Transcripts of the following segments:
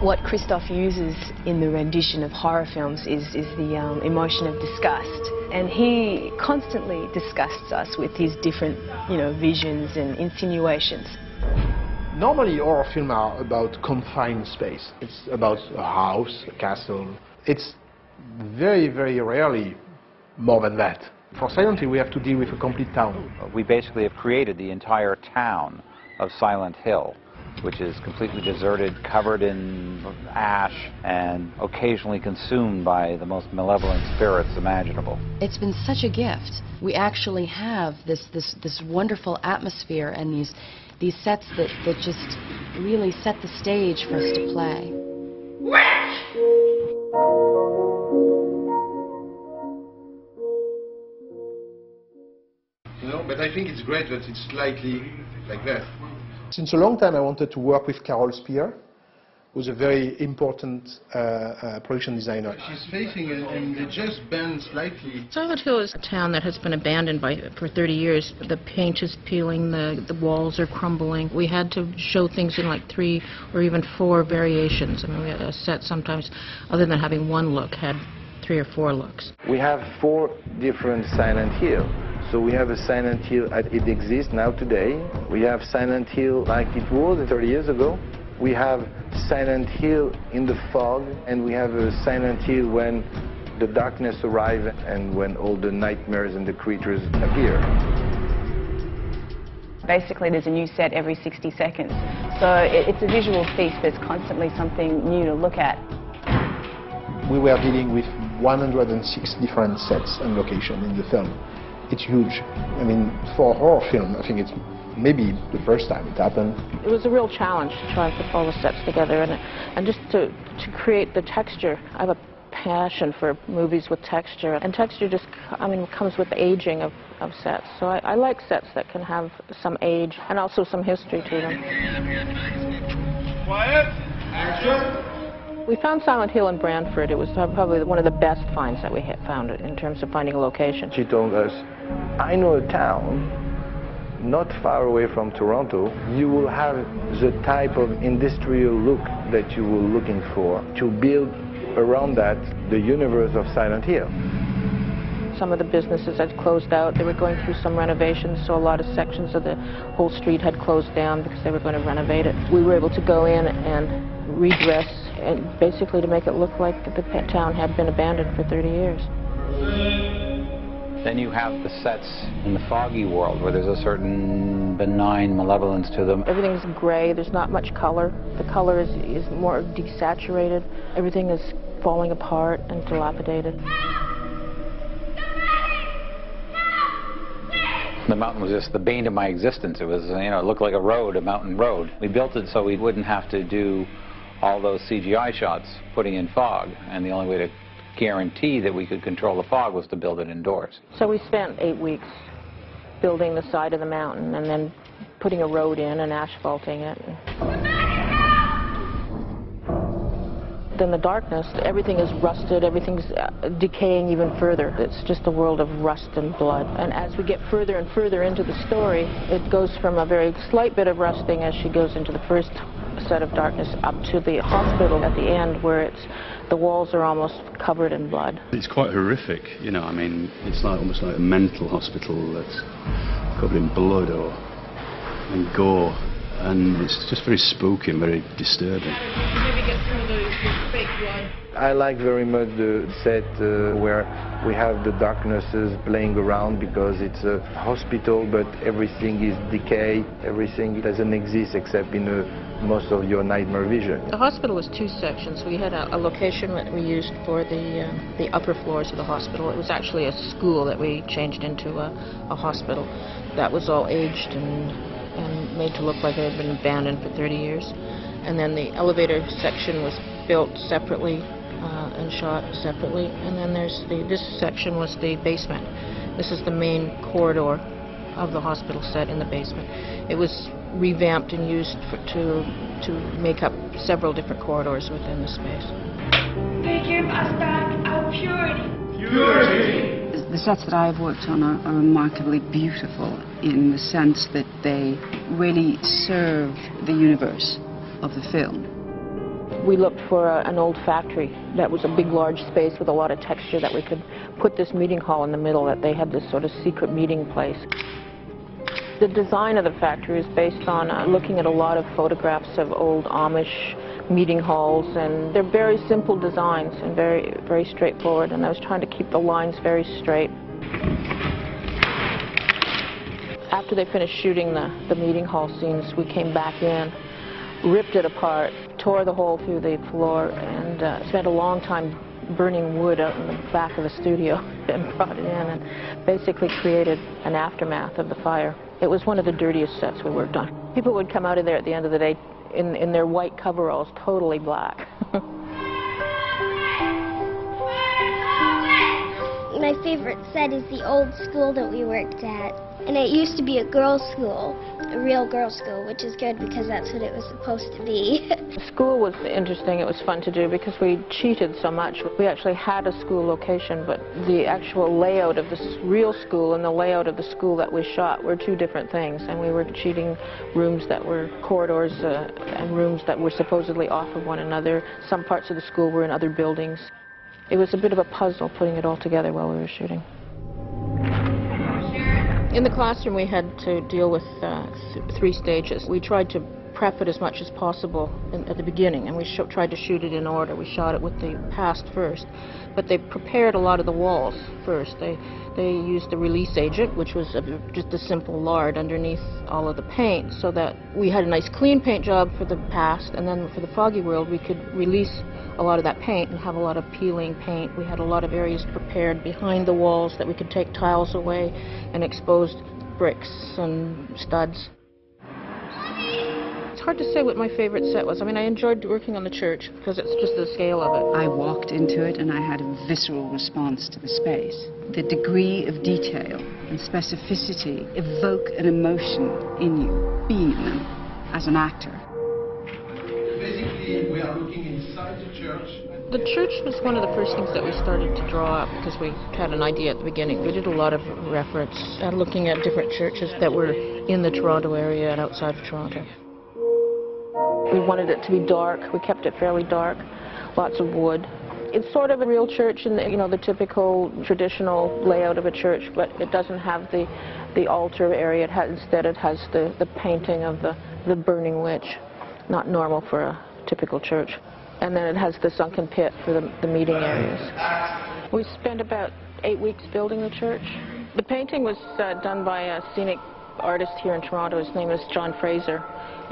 What Christophe uses in the rendition of horror films is the emotion of disgust. And he constantly disgusts us with his different, visions and insinuations. Normally horror films are about confined space. It's about a house, a castle. It's very, very rarely more than that. For Silent Hill, we have to deal with a complete town. We basically have created the entire town of Silent Hill, which is completely deserted, covered in ash, and occasionally consumed by the most malevolent spirits imaginable. It's been such a gift. We actually have this wonderful atmosphere and these sets that just really set the stage for us to play. But I think it's great that it's slightly like that. Since a long time I wanted to work with Carol Spear, who's a very important production designer. She's facing it and they just bend slightly. Silent Hill is a town that has been abandoned for 30 years. The paint is peeling, the walls are crumbling. We had to show things in like 3 or even 4 variations. I mean, we had a set sometimes, other than having one look, had 3 or 4 looks. We have 4 different Silent Hill. So we have a Silent Hill as it exists now today. We have Silent Hill like it was 30 years ago. We have Silent Hill in the fog, and we have a Silent Hill when the darkness arrives and when all the nightmares and the creatures appear. Basically, there's a new set every 60 seconds. So it's a visual feast. There's constantly something new to look at. We were dealing with 106 different sets and locations in the film. It's huge. I mean, for a horror film, I think it's maybe the first time it happened. It was a real challenge to try and put all the sets together and just to create the texture. I have a passion for movies with texture, and texture just, comes with the aging of sets. So I like sets that can have some age and also some history to them. Quiet! Action! We found Silent Hill in Brantford. It was probably one of the best finds that we had found in terms of finding a location. She told us, I know a town not far away from Toronto. You will have the type of industrial look that you were looking for to build around that the universe of Silent Hill. Some of the businesses had closed out. They were going through some renovations, so a lot of sections of the whole street had closed down because they were going to renovate it. We were able to go in and redress, and basically to make it look like the town had been abandoned for 30 years. Then you have the sets in the foggy world where there's a certain benign malevolence to them. Everything's gray, there's not much color. The color is more desaturated. Everything is falling apart and dilapidated. The mountain was just the bane of my existence. It was, it looked like a road, a mountain road. We built it so we wouldn't have to do all those CGI shots putting in fog, and the only way to guarantee that we could control the fog was to build it indoors. So we spent 8 weeks building the side of the mountain and then putting a road in and asphalting it. Then the darkness, everything is rusted, everything's decaying even further. It's just a world of rust and blood. And as we get further and further into the story, it goes from a very slight bit of rusting as she goes into the first set of darkness up to the hospital at the end where the walls are almost covered in blood. It's quite horrific, it's almost like a mental hospital that's covered in blood and gore, and it's just very spooky and very disturbing. Maybe get through the fake blood. I like very much the set where we have the darknesses playing around because it's a hospital, but everything is decay, everything doesn't exist except in most of your nightmare vision. The hospital was 2 sections. We had a location that we used for the upper floors of the hospital. It was actually a school that we changed into a hospital. That was all aged and made to look like it had been abandoned for 30 years. And then the elevator section was built separately and shot separately. And then this section was the basement. This is the main corridor of the hospital set in the basement. It was revamped and used to make up several different corridors within the space. They give us back our purity. Purity! The sets that I've worked on are remarkably beautiful in the sense that they really serve the universe of the film. We looked for an old factory that was a big, large space with a lot of texture that we could put this meeting hall in the middle, that they had this sort of secret meeting place. The design of the factory is based on looking at a lot of photographs of old Amish meeting halls, and they're very simple designs and very, very straightforward, and I was trying to keep the lines very straight. After they finished shooting the meeting hall scenes, we came back in, ripped it apart, tore the hole through the floor, and spent a long time burning wood out in the back of the studio and brought it in and basically created an aftermath of the fire. It was one of the dirtiest sets we worked on. People would come out of there at the end of the day in their white coveralls, totally black. My favorite set is the old school that we worked at. And it used to be a girls' school, a real girls' school, which is good because that's what it was supposed to be. The school was interesting. It was fun to do because we cheated so much. We actually had a school location, but the actual layout of the real school and the layout of the school that we shot were two different things. And we were cheating rooms that were corridors and rooms that were supposedly off of one another. Some parts of the school were in other buildings. It was a bit of a puzzle putting it all together while we were shooting. In the classroom, we had to deal with 3 stages. We tried to prep it as much as possible at the beginning, and we tried to shoot it in order. We shot it with the past first, but they prepared a lot of the walls first. They used the release agent, which was just a simple lard underneath all of the paint, so that we had a nice clean paint job for the past, and then for the foggy world we could release a lot of that paint and have a lot of peeling paint. We had a lot of areas prepared behind the walls that we could take tiles away and exposed bricks and studs. It's hard to say what my favorite set was. I mean, I enjoyed working on the church because it's just the scale of it. I walked into it and I had a visceral response to the space. The degree of detail and specificity evoke an emotion in you, being them as an actor. Basically, we are looking inside the church. The church was one of the first things that we started to draw up because we had an idea at the beginning. We did a lot of reference looking at different churches that were in the Toronto area and outside of Toronto. We wanted it to be dark. We kept it fairly dark, lots of wood. It's sort of a real church in the, the typical traditional layout of a church, but it doesn't have the altar area. Instead it has the painting of the burning witch, not normal for a typical church. And then it has the sunken pit for the meeting areas. We spent about 8 weeks building the church. The painting was done by a scenic artist here in Toronto. His name is John Fraser.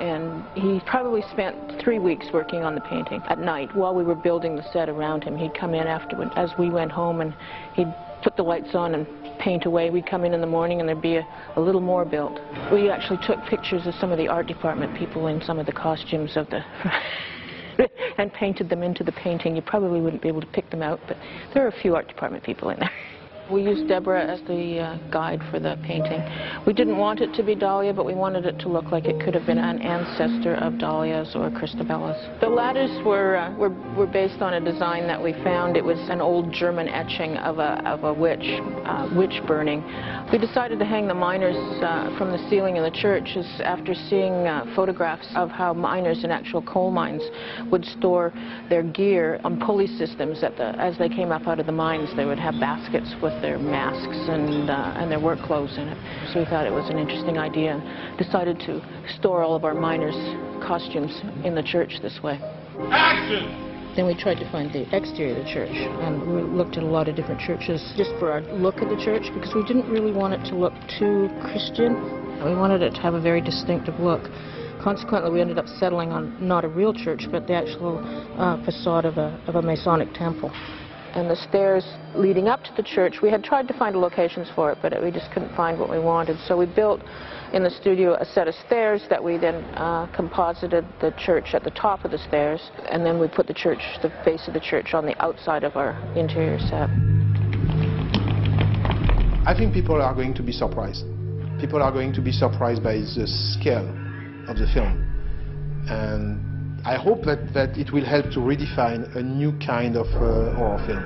And he probably spent 3 weeks working on the painting at night while we were building the set around him. He'd come in afterward as we went home and he'd put the lights on and paint away. We'd come in the morning and there'd be a little more built. We actually took pictures of some of the art department people in some of the costumes of the and painted them into the painting. You probably wouldn't be able to pick them out, but there are a few art department people in there. We used Deborah as the guide for the painting. We didn't want it to be Dahlia, but we wanted it to look like it could have been an ancestor of Dahlia's or Christabella's. The ladders were based on a design that we found. It was an old German etching of a witch burning. We decided to hang the miners from the ceiling in the church after seeing photographs of how miners in actual coal mines would store their gear on pulley systems as they came up out of the mines. They would have baskets with their masks and their work clothes in it. So we thought it was an interesting idea and decided to store all of our miners' costumes in the church this way. Action! Then we tried to find the exterior of the church, and we looked at a lot of different churches just for our look at the church, because we didn't really want it to look too Christian. We wanted it to have a very distinctive look. Consequently, we ended up settling on not a real church, but the actual facade of a Masonic temple. And the stairs leading up to the church, we had tried to find locations for it, but we just couldn't find what we wanted. So we built in the studio a set of stairs that we then composited the church at the top of the stairs, and then we put the face of the church on the outside of our interior set. I think people are going to be surprised. People are going to be surprised by the scale of the film. And I hope that it will help to redefine a new kind of horror film.